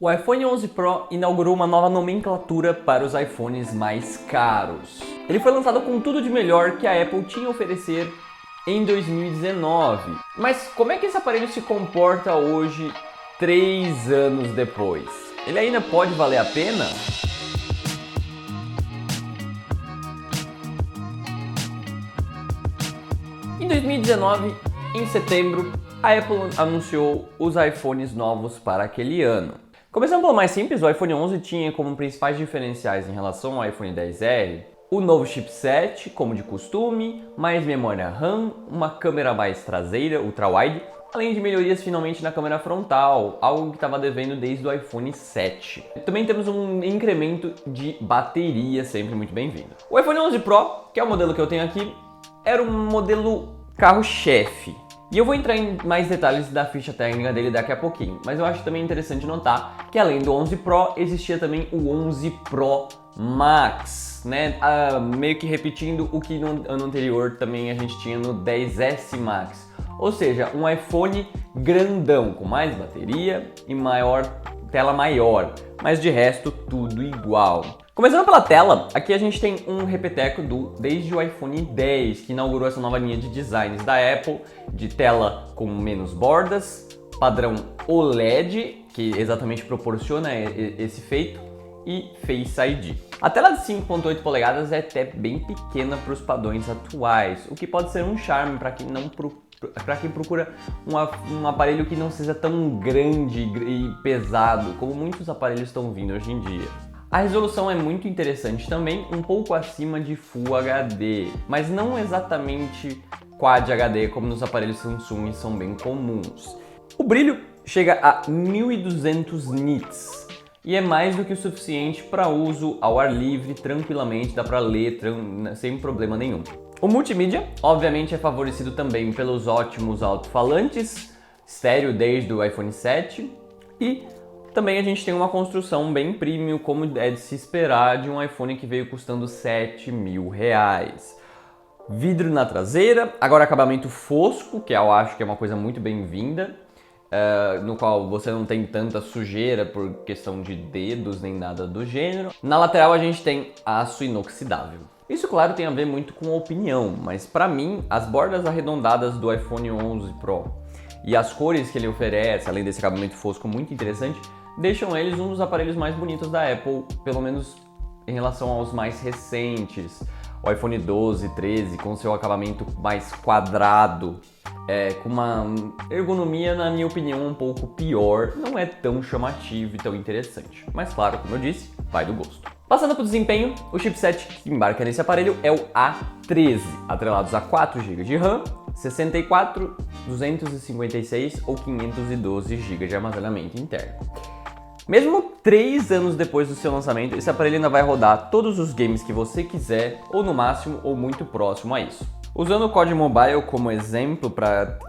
O iPhone 11 Pro inaugurou uma nova nomenclatura para os iPhones mais caros. Ele foi lançado com tudo de melhor que a Apple tinha a oferecer em 2019. Mas como é que esse aparelho se comporta hoje, 3 anos depois? Ele ainda pode valer a pena? Em 2019, em setembro, a Apple anunciou os iPhones novos para aquele ano. Começando pelo mais simples, o iPhone 11 tinha como principais diferenciais em relação ao iPhone XR o novo chipset, como de costume, mais memória RAM, uma câmera mais traseira, ultra-wide, além de melhorias finalmente na câmera frontal, algo que estava devendo desde o iPhone 7. Também temos um incremento de bateria, sempre muito bem-vindo. O iPhone 11 Pro, que é o modelo que eu tenho aqui, era um modelo carro-chefe. E eu vou entrar em mais detalhes da ficha técnica dele daqui a pouquinho, mas eu acho também interessante notar que além do 11 Pro, existia também o 11 Pro Max, né? Meio que repetindo o que no ano anterior também a gente tinha no 10S Max. Ou seja, um iPhone grandão, com mais bateria e tela maior, mas de resto tudo igual. Começando pela tela, aqui a gente tem um repeteco desde o iPhone 10, que inaugurou essa nova linha de designs da Apple, de tela com menos bordas, padrão OLED, que exatamente proporciona esse feito, e Face ID. A tela de 5.8 polegadas é até bem pequena para os padrões atuais, o que pode ser um charme para quem procura um aparelho que não seja tão grande e pesado como muitos aparelhos estão vindo hoje em dia. A resolução é muito interessante também, um pouco acima de Full HD, mas não exatamente Quad HD como nos aparelhos Samsung são bem comuns. O brilho chega a 1200 nits e é mais do que o suficiente para uso ao ar livre, tranquilamente, dá para ler sem problema nenhum. O multimídia, obviamente, é favorecido também pelos ótimos alto-falantes, estéreo desde o iPhone 7 e também a gente tem uma construção bem premium, como é de se esperar de um iPhone que veio custando R$7.000. Vidro na traseira, agora acabamento fosco, que eu acho que é uma coisa muito bem-vinda, no qual você não tem tanta sujeira por questão de dedos nem nada do gênero. Na lateral a gente tem aço inoxidável. Isso, claro, tem a ver muito com a opinião, mas para mim, as bordas arredondadas do iPhone 11 Pro e as cores que ele oferece, além desse acabamento fosco muito interessante, deixam eles um dos aparelhos mais bonitos da Apple, pelo menos em relação aos mais recentes. O iPhone 12, 13, com seu acabamento mais quadrado, com uma ergonomia, na minha opinião, um pouco pior, não é tão chamativo e tão interessante. Mas claro, como eu disse, vai do gosto. Passando para o desempenho, o chipset que embarca nesse aparelho é o A13, atrelados a 4 GB de RAM, 64, 256 ou 512 GB de armazenamento interno. Mesmo 3 anos depois do seu lançamento, esse aparelho ainda vai rodar todos os games que você quiser, ou no máximo, ou muito próximo a isso. Usando o COD Mobile como exemplo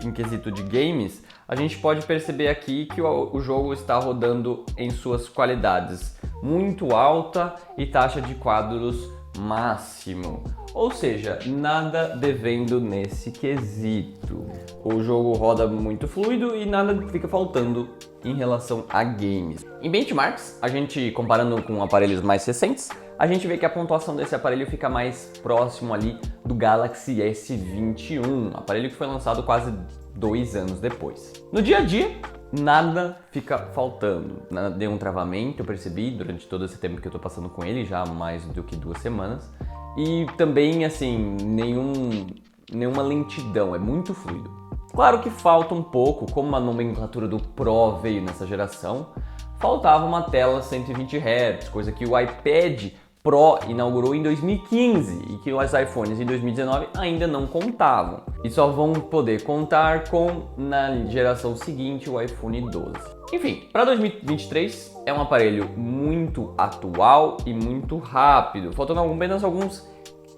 em quesito de games, a gente pode perceber aqui que o jogo está rodando em suas qualidades muito alta e taxa de quadros máximo. Ou seja, nada devendo nesse quesito. O jogo roda muito fluido e nada fica faltando em relação a games. Em benchmarks, a gente comparando com aparelhos mais recentes, a gente vê que a pontuação desse aparelho fica mais próximo ali do Galaxy S21, aparelho que foi lançado quase 2 anos depois. No dia a dia, nada fica faltando. Deu um travamento, eu percebi durante todo esse tempo que eu tô passando com ele, já há mais do que 2 semanas. E também, assim, nenhuma lentidão, é muito fluido. Claro que falta um pouco, como a nomenclatura do Pro veio nessa geração, faltava uma tela 120 Hz, coisa que o iPad Pro inaugurou em 2015 e que os iPhones em 2019 ainda não contavam. E só vão poder contar na geração seguinte, o iPhone 12. Enfim, para 2023 é um aparelho muito atual e muito rápido, faltando apenas alguns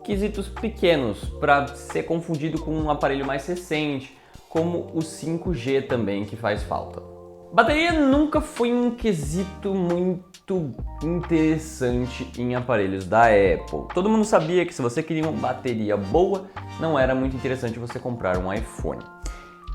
quesitos pequenos para ser confundido com um aparelho mais recente, como o 5G também, que faz falta. Bateria nunca foi um quesito muito interessante em aparelhos da Apple. Todo mundo sabia que se você queria uma bateria boa, não era muito interessante você comprar um iPhone.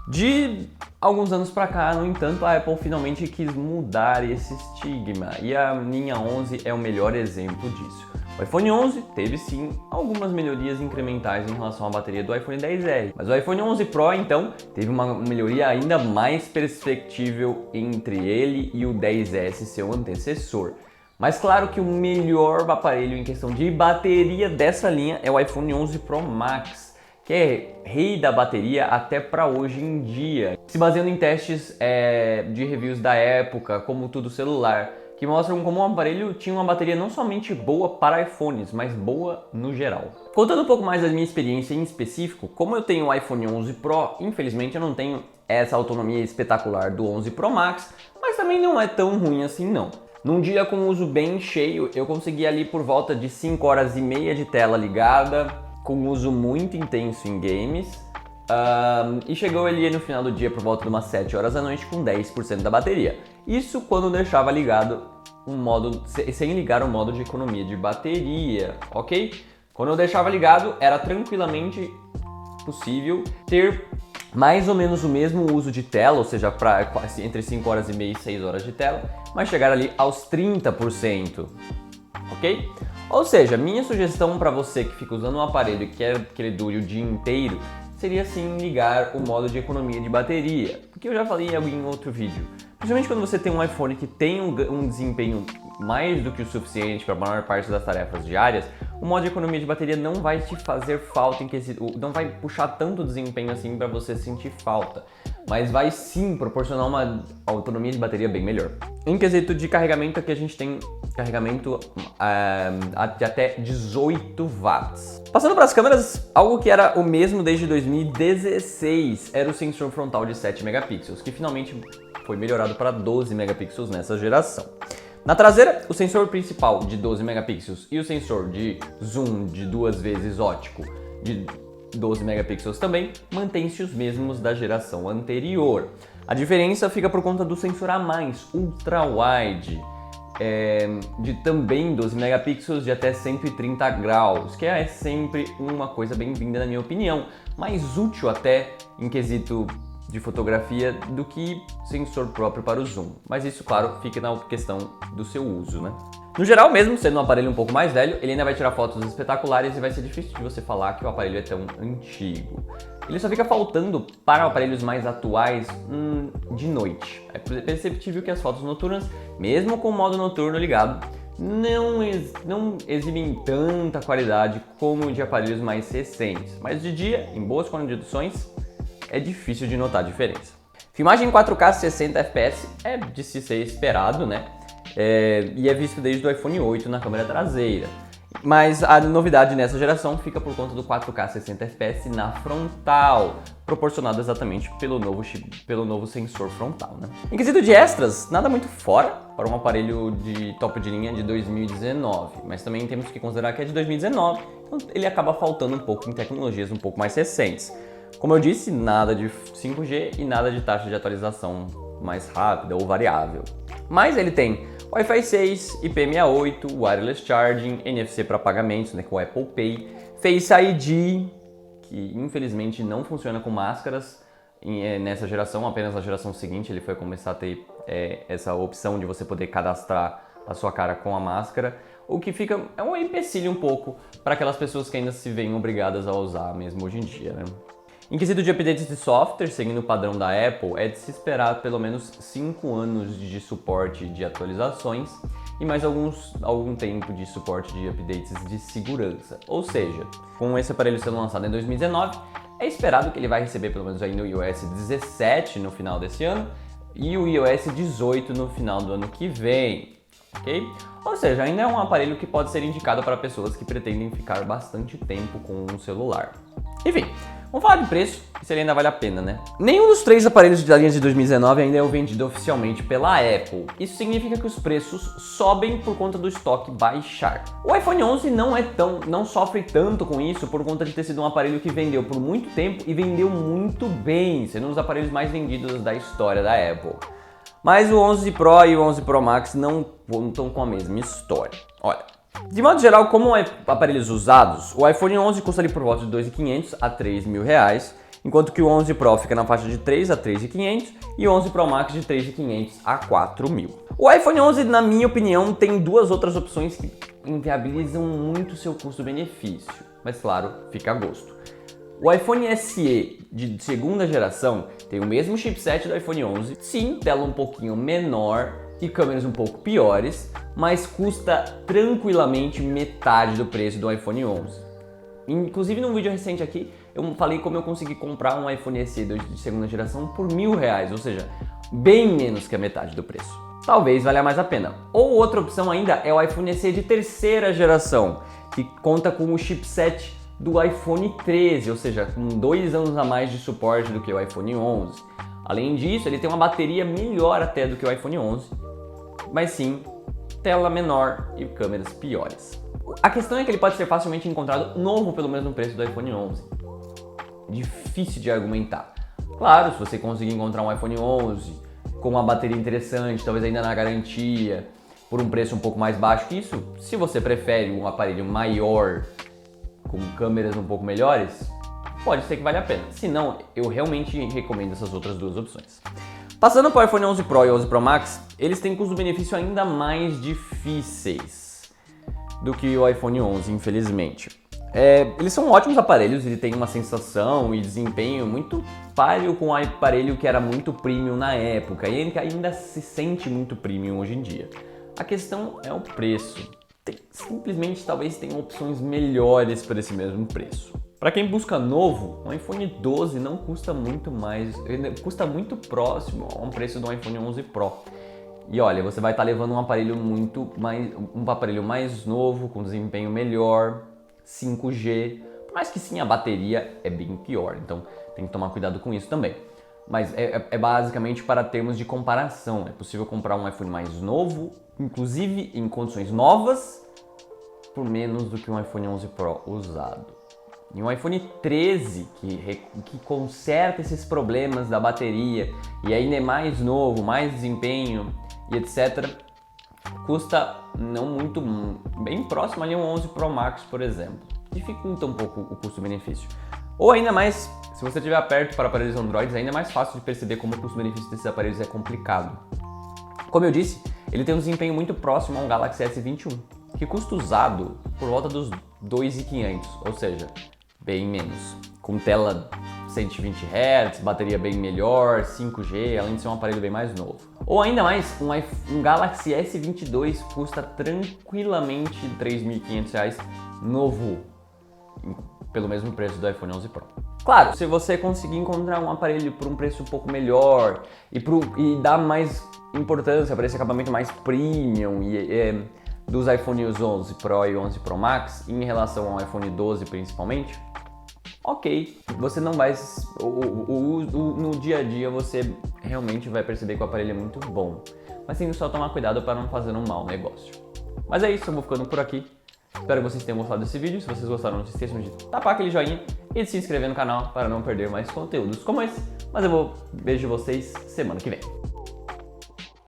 De alguns anos pra cá, no entanto, a Apple finalmente quis mudar esse estigma e a linha 11 é o melhor exemplo disso. O iPhone 11 teve sim algumas melhorias incrementais em relação à bateria do iPhone XR, mas o iPhone 11 Pro então teve uma melhoria ainda mais perceptível entre ele e o XS, seu antecessor. Mas claro que o melhor aparelho em questão de bateria dessa linha é o iPhone 11 Pro Max, que é rei da bateria até para hoje em dia, se baseando em testes de reviews da época, como tudo celular, que mostram como o aparelho tinha uma bateria não somente boa para iPhones, mas boa no geral. Contando um pouco mais da minha experiência em específico, como eu tenho o iPhone 11 Pro, infelizmente eu não tenho essa autonomia espetacular do 11 Pro Max, mas também não é tão ruim assim não. Num dia com uso bem cheio, eu consegui ali por volta de 5 horas e meia de tela ligada, com uso muito intenso em games, e chegou ali no final do dia por volta de umas 7 horas da noite com 10% da bateria. Isso quando deixava ligado sem ligar o modo de economia de bateria, ok? Quando eu deixava ligado, era tranquilamente possível ter mais ou menos o mesmo uso de tela, ou seja, entre 5 horas e meia e 6 horas de tela, mas chegar ali aos 30%, ok? Ou seja, minha sugestão para você que fica usando um aparelho e quer que ele dure o dia inteiro, seria sim ligar o modo de economia de bateria, porque eu já falei em outro vídeo. Principalmente quando você tem um iPhone que tem um desempenho mais do que o suficiente para a maior parte das tarefas diárias, o modo de economia de bateria não vai te fazer falta, não vai puxar tanto desempenho assim para você sentir falta, mas vai sim proporcionar uma autonomia de bateria bem melhor. Em quesito de carregamento, aqui a gente tem carregamento de até 18 watts. Passando para as câmeras, algo que era o mesmo desde 2016 era o sensor frontal de 7 megapixels, que finalmente foi melhorado para 12 megapixels nessa geração. Na traseira, o sensor principal de 12 megapixels e o sensor de zoom de 2 vezes óptico de 12 megapixels também mantêm-se os mesmos da geração anterior. A diferença fica por conta do sensor a mais, ultra wide, de também 12 megapixels de até 130 graus, que é sempre uma coisa bem-vinda na minha opinião, mais útil até em quesito de fotografia do que sensor próprio para o zoom, mas isso, claro, fica na questão do seu uso, né? No geral, mesmo sendo um aparelho um pouco mais velho, ele ainda vai tirar fotos espetaculares e vai ser difícil de você falar que o aparelho é tão antigo. Ele só fica faltando para aparelhos mais atuais de noite. É perceptível que as fotos noturnas, mesmo com o modo noturno ligado, não exibem tanta qualidade como de aparelhos mais recentes, mas de dia, em boas condições, é difícil de notar a diferença. Filmagem em 4K 60 fps é de se ser esperado, né? E é visto desde o iPhone 8 na câmera traseira. Mas a novidade nessa geração fica por conta do 4K 60 fps na frontal, proporcionado exatamente pelo novo sensor frontal, né? Em quesito de extras, nada muito fora para um aparelho de topo de linha de 2019, mas também temos que considerar que é de 2019, então ele acaba faltando um pouco em tecnologias um pouco mais recentes. Como eu disse, nada de 5G e nada de taxa de atualização mais rápida ou variável. Mas ele tem Wi-Fi 6, IP68, Wireless Charging, NFC para pagamentos, né, com o Apple Pay, Face ID, que infelizmente não funciona com máscaras nessa geração, apenas na geração seguinte ele foi começar a ter essa opção de você poder cadastrar a sua cara com a máscara, o que fica um empecilho um pouco para aquelas pessoas que ainda se veem obrigadas a usar mesmo hoje em dia, né? Em quesito de updates de software, seguindo o padrão da Apple, é de se esperar pelo menos 5 anos de suporte de atualizações e mais algum tempo de suporte de updates de segurança. Ou seja, com esse aparelho sendo lançado em 2019, é esperado que ele vai receber pelo menos ainda o iOS 17 no final desse ano e o iOS 18 no final do ano que vem, ok? Ou seja, ainda é um aparelho que pode ser indicado para pessoas que pretendem ficar bastante tempo com um celular. Enfim, vamos falar de preço e se ele ainda vale a pena, né? Nenhum dos 3 aparelhos da linha de 2019 ainda é vendido oficialmente pela Apple. Isso significa que os preços sobem por conta do estoque baixar. O iPhone 11 não sofre tanto com isso por conta de ter sido um aparelho que vendeu por muito tempo e vendeu muito bem, sendo um dos aparelhos mais vendidos da história da Apple. Mas o 11 Pro e o 11 Pro Max não contam com a mesma história. Olha, de modo geral, como aparelhos usados, o iPhone 11 custa ali por volta de R$ 2.500 a R$ 3.000, enquanto que o 11 Pro fica na faixa de 3 a 3.500 e o 11 Pro Max de 3.500 a 4.000. O iPhone 11, na minha opinião, tem duas outras opções que inviabilizam muito seu custo-benefício, mas claro, fica a gosto. O iPhone SE de segunda geração tem o mesmo chipset do iPhone 11, sim, tela um pouquinho menor e câmeras um pouco piores, mas custa tranquilamente metade do preço do iPhone 11. Inclusive, num vídeo recente aqui, eu falei como eu consegui comprar um iPhone SE de segunda geração por R$1.000, ou seja, bem menos que a metade do preço. Talvez valha mais a pena. Ou outra opção ainda é o iPhone SE de terceira geração, que conta com o chipset do iPhone 13, ou seja, com 2 anos a mais de suporte do que o iPhone 11. Além disso, ele tem uma bateria melhor até do que o iPhone 11, mas sim, tela menor e câmeras piores. A questão é que ele pode ser facilmente encontrado novo pelo mesmo preço do iPhone 11. Difícil de argumentar. Claro, se você conseguir encontrar um iPhone 11 com uma bateria interessante, talvez ainda na garantia, por um preço um pouco mais baixo que isso, se você prefere um aparelho maior, com câmeras um pouco melhores, pode ser que valha a pena. Se não, eu realmente recomendo essas outras duas opções. Passando para o iPhone 11 Pro e 11 Pro Max, eles têm custo-benefício ainda mais difíceis do que o iPhone 11, infelizmente. Eles são ótimos aparelhos, ele tem uma sensação e desempenho muito páreo com o aparelho que era muito premium na época e ele ainda se sente muito premium hoje em dia. A questão é o preço. Simplesmente talvez tenham opções melhores por esse mesmo preço. Para quem busca novo, um iPhone 12 não custa muito mais, custa muito próximo a um preço do iPhone 11 Pro. E olha, você vai estar levando um aparelho mais novo, com desempenho melhor, 5G, por mais que sim, a bateria é bem pior, então tem que tomar cuidado com isso também. Mas é basicamente para termos de comparação, é possível comprar um iPhone mais novo, inclusive em condições novas, por menos do que um iPhone 11 Pro usado. E um iPhone 13 que conserta esses problemas da bateria e ainda é mais novo, mais desempenho e etc., custa não muito, bem próximo ali a um 11 Pro Max, por exemplo. Dificulta um pouco o custo-benefício. Ou ainda mais, se você estiver perto para aparelhos Android, ainda é mais fácil de perceber como o custo-benefício desses aparelhos é complicado. Como eu disse, ele tem um desempenho muito próximo a um Galaxy S21, que custa usado por volta dos 2.500, ou seja, bem menos. Com tela 120 Hz, bateria bem melhor, 5G, além de ser um aparelho bem mais novo. Ou ainda mais, um Galaxy S22 custa tranquilamente R$3.500 novo, pelo mesmo preço do iPhone 11 Pro. Claro, se você conseguir encontrar um aparelho por um preço um pouco melhor e dar mais importância para esse acabamento mais premium dos iPhones 11 Pro e 11 Pro Max em relação ao iPhone 12 principalmente, ok, você não vai... no dia a dia você realmente vai perceber que o aparelho é muito bom, mas tem que só tomar cuidado para não fazer um mau negócio. Mas é isso, eu vou ficando por aqui. Espero que vocês tenham gostado desse vídeo. Se vocês gostaram, não se esqueçam de tapar aquele joinha e de se inscrever no canal para não perder mais conteúdos como esse. Mas vejo vocês semana que vem.